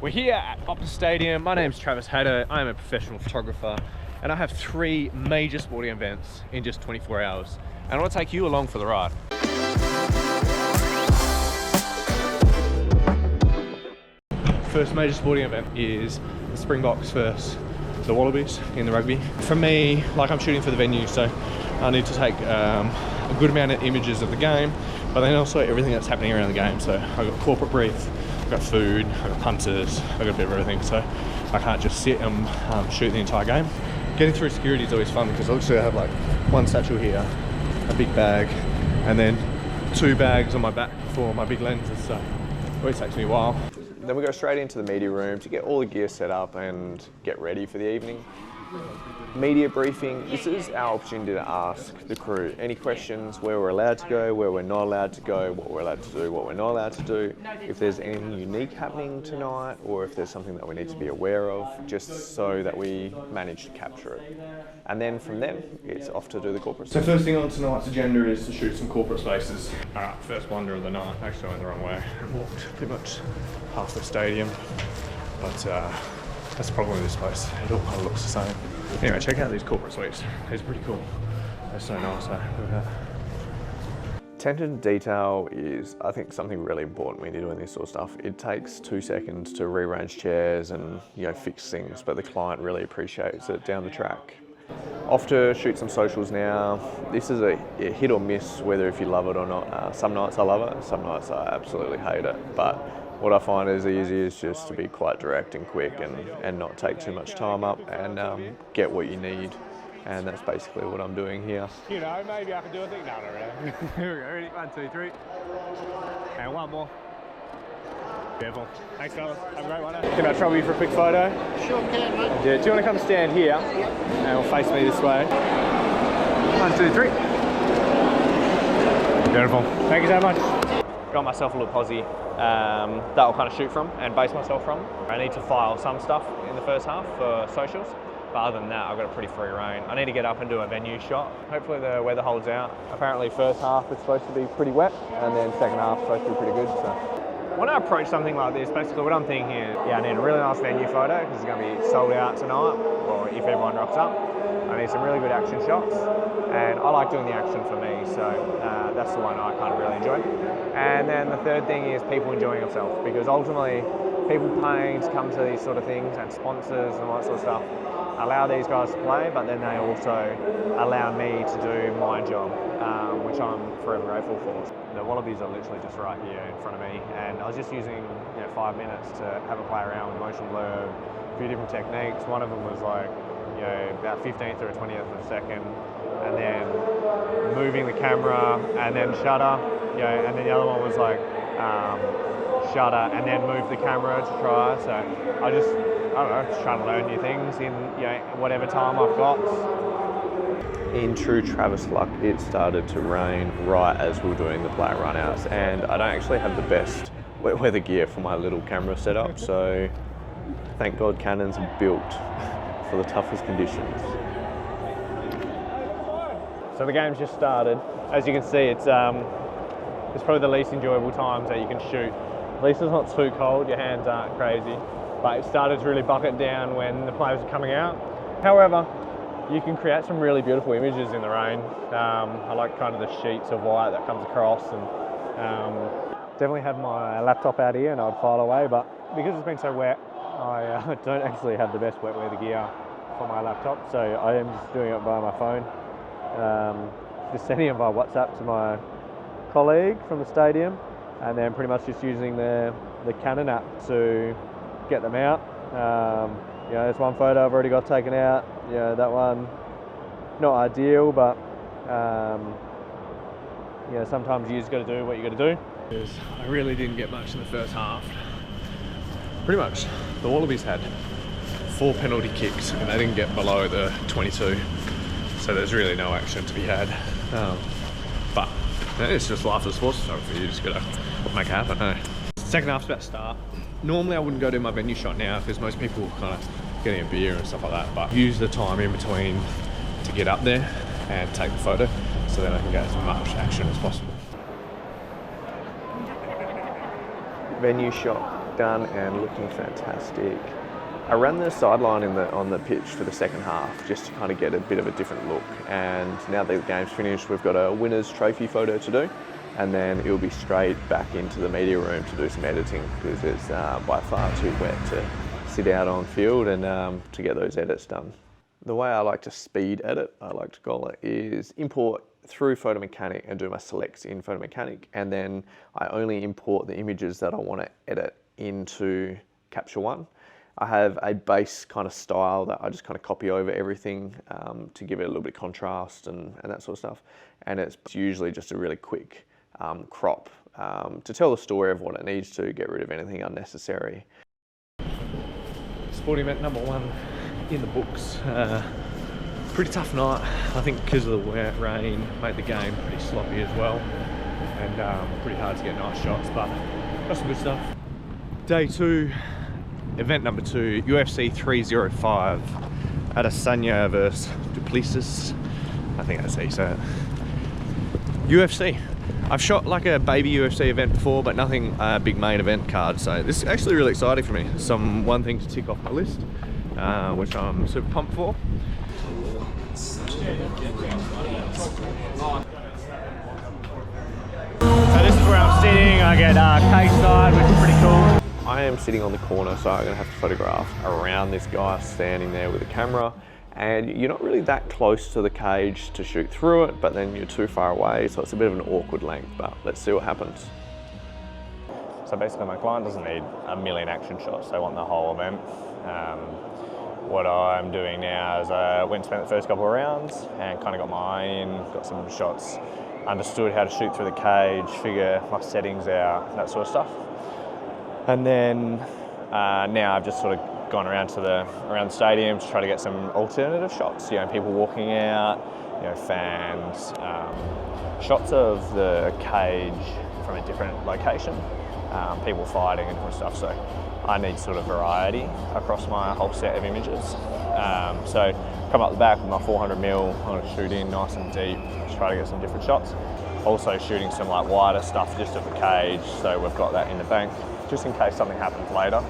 We're here at Optus Stadium. My name's Travis Hader. I am a professional photographer and I have 3 major sporting events in just 24 hours. And I want to take you along for the ride. First major sporting event is the Springboks versus the Wallabies in the rugby. For me, like, I'm shooting for the venue, so I need to take a good amount of images of the game, but then also everything that's happening around the game. So I've got corporate brief, I've got food, I've got punters, I've got a bit of everything, so I can't just sit and shoot the entire game. Getting through security is always fun because obviously I have like one satchel here, a big bag, and then 2 bags on my back for my big lenses, so it always takes me a while. Then we go straight into the media room to get all the gear set up and get ready for the evening. Media briefing, this is our opportunity to ask the crew any questions, where we're allowed to go, where we're not allowed to go, what we're allowed to do, what we're not allowed to do, if there's anything unique happening tonight, or if there's something that we need to be aware of, just so that we manage to capture it. And then from then, it's off to do the corporate stuff. So first thing on tonight's agenda is to shoot some corporate spaces. Alright, first wonder of the night. Actually I went the wrong way. I walked pretty much half the stadium, but that's probably this place. It all kind of looks the same. Anyway, check out these corporate suites. These are pretty cool. They're so nice, eh? Look at that. Attention to detail is, I think, something really important when you're doing this sort of stuff. It takes 2 seconds to rearrange chairs and, fix things, but the client really appreciates it down the track. Off to shoot some socials now. This is a hit or miss, whether if you love it or not. Some nights I love it, some nights I absolutely hate it. But what I find is easy is just to be quite direct and quick and not take too much time up and get what you need. And that's basically what I'm doing here. Maybe I can do a thing. No, not really. Here we go. Ready? 1, 2, 3. And one more. Beautiful. Thanks, fellas. Have a great one. Can I trouble you for a quick photo? Sure can, mate. Yeah. Do you want to come stand here? Yep. And we'll face me this way. 1, 2, 3. Beautiful. Thank you so much. Got myself a little posse that I'll kind of shoot from and base myself from. I need to file some stuff in the first half for socials, but other than that I've got a pretty free reign. I need to get up and do a venue shot. Hopefully the weather holds out. Apparently first half is supposed to be pretty wet and then second half is supposed to be pretty good. So when I approach something like this, basically what I'm thinking here, I need a really nice venue photo because it's going to be sold out tonight, or if everyone rocks up. I need some really good action shots, and I like doing the action for me, so that's the one I kind of really enjoy. And then the third thing is people enjoying themselves, because ultimately people paying to come to these sort of things and sponsors and all that sort of stuff allow these guys to play, but then they also allow me to do my job, which I'm forever grateful for. The Wallabies are literally just right here in front of me, and I was just using 5 minutes to have a play around with motion blur, a few different techniques. One of them was like about 15th or 20th of a second, and then moving the camera and then shutter, and then the other one was like shutter and then move the camera to try. So I don't know, just trying to learn new things in whatever time I've got. In true Travis luck, it started to rain right as we were doing the player runouts, and I don't actually have the best wet weather gear for my little camera setup, so thank God Canons are built for the toughest conditions. So the game's just started. As you can see, it's probably the least enjoyable times that you can shoot. At least it's not too cold, your hands aren't crazy. But it started to really bucket down when the players are coming out. However, you can create some really beautiful images in the rain. I like kind of the sheets of white that comes across, and definitely have my laptop out here and I'd file away, but because it's been so wet, I don't actually have the best wet weather gear for my laptop, so I am just doing it via my phone. Just sending it via WhatsApp to my colleague from the stadium, and then pretty much just using the Canon app to get them out. There's one photo I've already got taken out. That one, not ideal, but sometimes you just got to do what you got to do. I really didn't get much in the first half. Pretty much, the Wallabies had 4 penalty kicks and they didn't get below the 22, so there's really no action to be had. But it's just life of the sports photographer. You just gotta make it happen, eh? Second half's about to start. Normally I wouldn't go do my venue shot now because most people are kind of getting a beer and stuff like that, but use the time in between to get up there and take the photo, so then I can get as much action as possible. Venue shot. done and looking fantastic. I ran the sideline on the pitch for the second half just to kind of get a bit of a different look, and now that the game's finished, we've got a winner's trophy photo to do, and then it'll be straight back into the media room to do some editing because it's by far too wet to sit out on field and to get those edits done. The way I like to speed edit, I like to call it, is import through Photo Mechanic and do my selects in Photo Mechanic, and then I only import the images that I want to edit into Capture One. I have a base kind of style that I just kind of copy over everything to give it a little bit of contrast and that sort of stuff. And it's usually just a really quick crop to tell the story of what it needs to, get rid of anything unnecessary. Sporting event number 1 in the books. Pretty tough night, I think, because of the wet rain, made the game pretty sloppy as well, and pretty hard to get nice shots, but got some good stuff. Day 2, event number 2, UFC 305, Adesanya versus Plessis. I think that's how you say it. UFC. I've shot like a baby UFC event before, but nothing big main event card, so this is actually really exciting for me. One thing to tick off my list, which I'm super pumped for. So this is where I'm sitting. I get cage side, which is pretty cool. I am sitting on the corner, so I'm going to have to photograph around this guy standing there with a camera. And you're not really that close to the cage to shoot through it, but then you're too far away, so it's a bit of an awkward length, but let's see what happens. So basically my client doesn't need a million action shots, they want the whole event. What I'm doing now is I went and spent the first couple of rounds and kind of got my eye in, got some shots, understood how to shoot through the cage, figure my settings out, that sort of stuff. And then now I've just sort of gone around the stadium to try to get some alternative shots. You know, people walking out, you know, fans, shots of the cage from a different location, people fighting and different stuff. So I need sort of variety across my whole set of images. So come up the back with my 400mm, I'm going to shoot in nice and deep, try to get some different shots. Also shooting some like wider stuff just of the cage, so we've got that in the bank, just in case something happens later.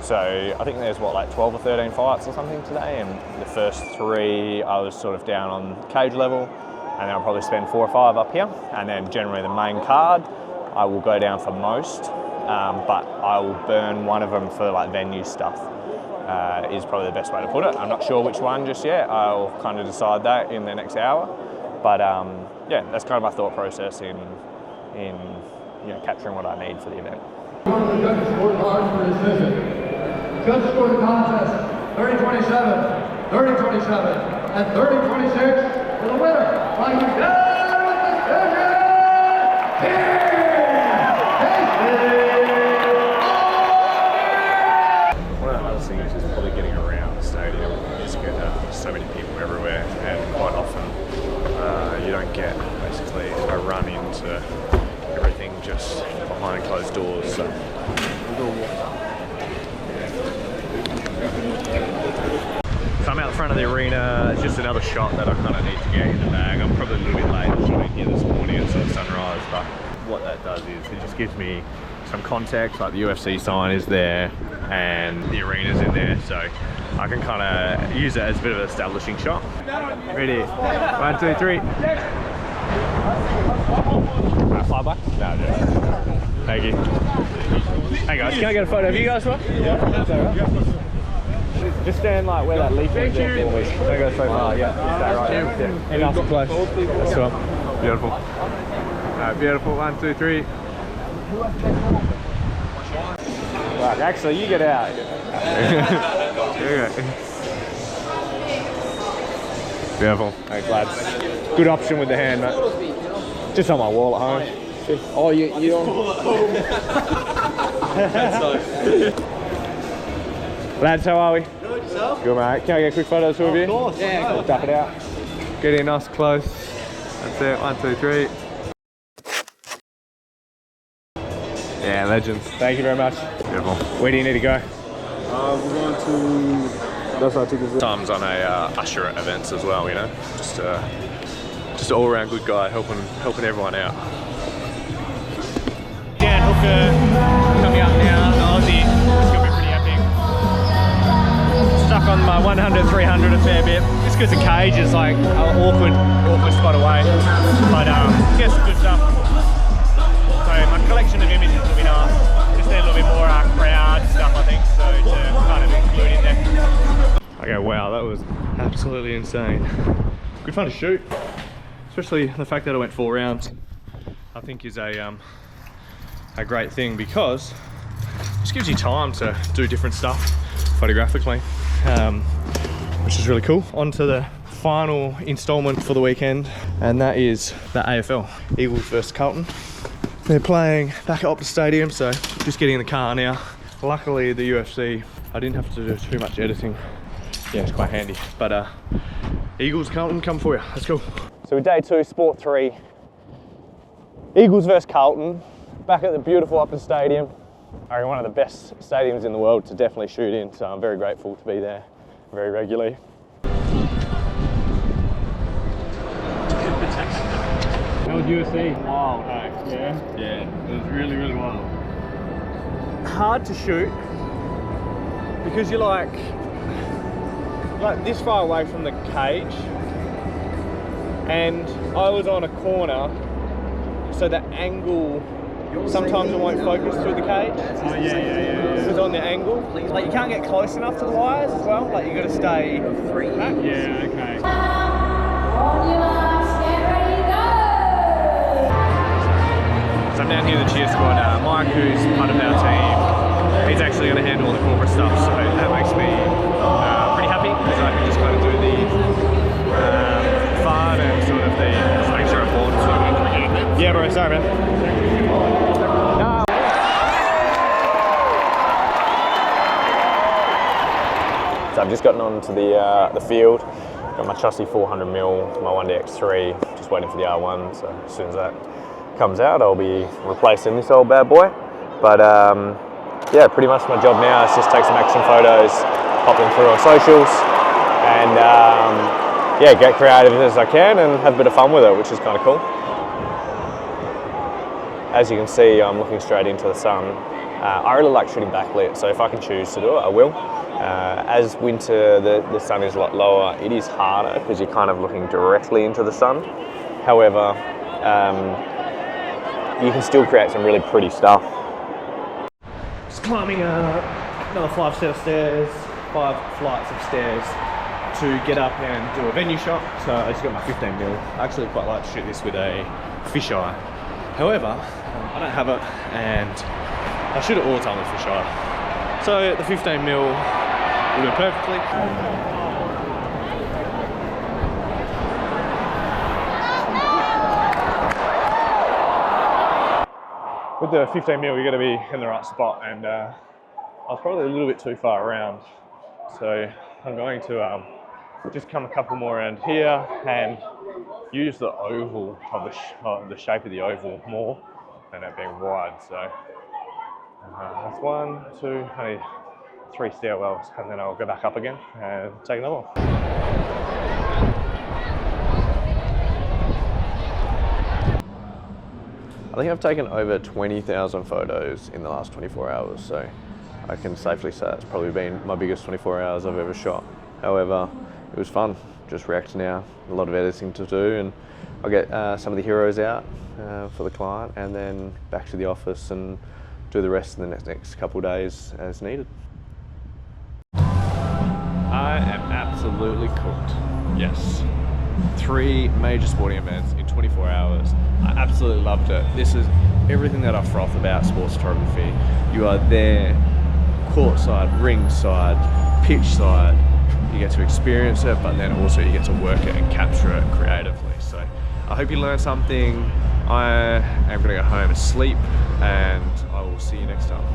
So I think there's like 12 or 13 fights or something today, and the first 3 I was sort of down on cage level, and then I'll probably spend 4 or 5 up here, and then generally the main card I will go down for most, but I will burn one of them for like venue stuff, is probably the best way to put it. I'm not sure which one just yet, I'll kind of decide that in the next hour, but yeah, that's kind of my thought process in you know, capturing what I need for the event. One of the judges scored hard for his visit. Judges scored the contest 30-27, 30-27, and 30-26 for the winner by unanimous decision. One of the hardest things is probably getting around the stadium. You just get so many people everywhere, and quite often you don't get basically a run into everything just behind closed doors. So I'm out the front of the arena. It's just another shot that I kind of need to get in the bag. I'm probably a little bit late shooting here this morning at sort of sunrise, but what that does is it just gives me some context, like the UFC sign is there and the arena's in there, so I can kind of use it as a bit of an establishing shot. Ready? 1, 2, 3. Fly by? No, just. Thank you. Hey guys, can I get a photo of you guys, bro? Yeah. Just stand like where that leaf is there for me. Don't go so far, yeah. Stay right there. Yeah. And nice and close. That's one. Beautiful. Alright, beautiful. 1, 2, 3. Right, actually, you get out. Beautiful. Thanks, lads. Good option with the hand, mate. Just on my wall at home. Oh, you don't. Lads, how are we? Good, yourself? Good, mate. Can I get a quick photo of the two of you? Of course. Yeah, cool. Duck it out. Get in nice close. That's it. 1, 2, 3. Yeah, legends. Thank you very much. Beautiful. Where do you need to go? We're going to. That's our tickets. Times on a usher at events as well, you know. Just an all-around good guy, helping everyone out. Dan Hooker coming up now, the Aussie. 100, 300 a fair bit. Just because the cage is like an awkward spot away. But yeah, some good stuff. So my collection of images will be nice. Just need a little bit more crowd stuff, I think, so to kind of include in there. Okay, wow, that was absolutely insane. Good fun to shoot. Especially the fact that I went 4 rounds, I think is a great thing, because it just gives you time to do different stuff photographically, which is really cool. On to the final installment for the weekend, and that is the AFL, Eagles versus Carlton. They're playing back at Optus Stadium, so just getting in the car now. Luckily the UFC, I didn't have to do too much editing. Yeah, it's quite handy. But Eagles, Carlton, come for you. Let's go. So day 2, Sport 3, Eagles versus Carlton, back at the beautiful Optus Stadium. One of the best stadiums in the world to definitely shoot in, so I'm very grateful to be there very regularly. How was UFC? Wild, hey? Yeah? Yeah, it was really, really wild. Hard to shoot because you're like this far away from the cage, and I was on a corner, so the angle, sometimes it won't focus through the cage. Oh yeah. It was on the angle. Like you can't get close enough to the wires as well. Like you got to stay back. Yeah, okay. So I'm down here in the cheer squad. Mike, who's part of our team, he's actually going to handle all the corporate stuff, so that makes me pretty happy, because I can just kind of do the fun and sort of the make sure I'm bored. Yeah, bro, sorry, man. So I've just gotten onto the field. Got my trusty 400mm, my 1DX3, just waiting for the R1. So as soon as that comes out, I'll be replacing this old bad boy. But yeah, pretty much my job now is just take some action photos, pop them through on socials, and yeah, get creative as I can and have a bit of fun with it, which is kind of cool. As you can see, I'm looking straight into the sun. I really like shooting backlit, so if I can choose to do it, I will. As winter, the sun is a lot lower, it is harder because you're kind of looking directly into the sun. However, you can still create some really pretty stuff. Just climbing another 5 set of stairs, 5 flights of stairs to get up and do a venue shot. So I just got my 15mm. I actually quite like to shoot this with a fisheye. However, I don't have it, and I shoot it all the time with fisheye. So the 15mm will do perfectly. With the 15mm, you've got to be in the right spot, and I was probably a little bit too far around. So I'm going to just come a couple more around here and use the oval of the shape of the oval more than it being wide. So that's 1, 2, only 3 stairwells, and then I'll go back up again and take another one. I think I've taken over 20,000 photos in the last 24 hours, so I can safely say it's probably been my biggest 24 hours I've ever shot. However, it was fun, just reacting now, a lot of editing to do, and I'll get some of the heroes out for the client, and then back to the office and do the rest in the next couple of days as needed. I am absolutely cooked. Yes. 3 major sporting events in 24 hours. I absolutely loved it. This is everything that I froth about sports photography. You are there, courtside, ringside, pitch side. You get to experience it, but then also you get to work it and capture it creatively. So I hope you learned something. I am going to go home and sleep, and I will see you next time.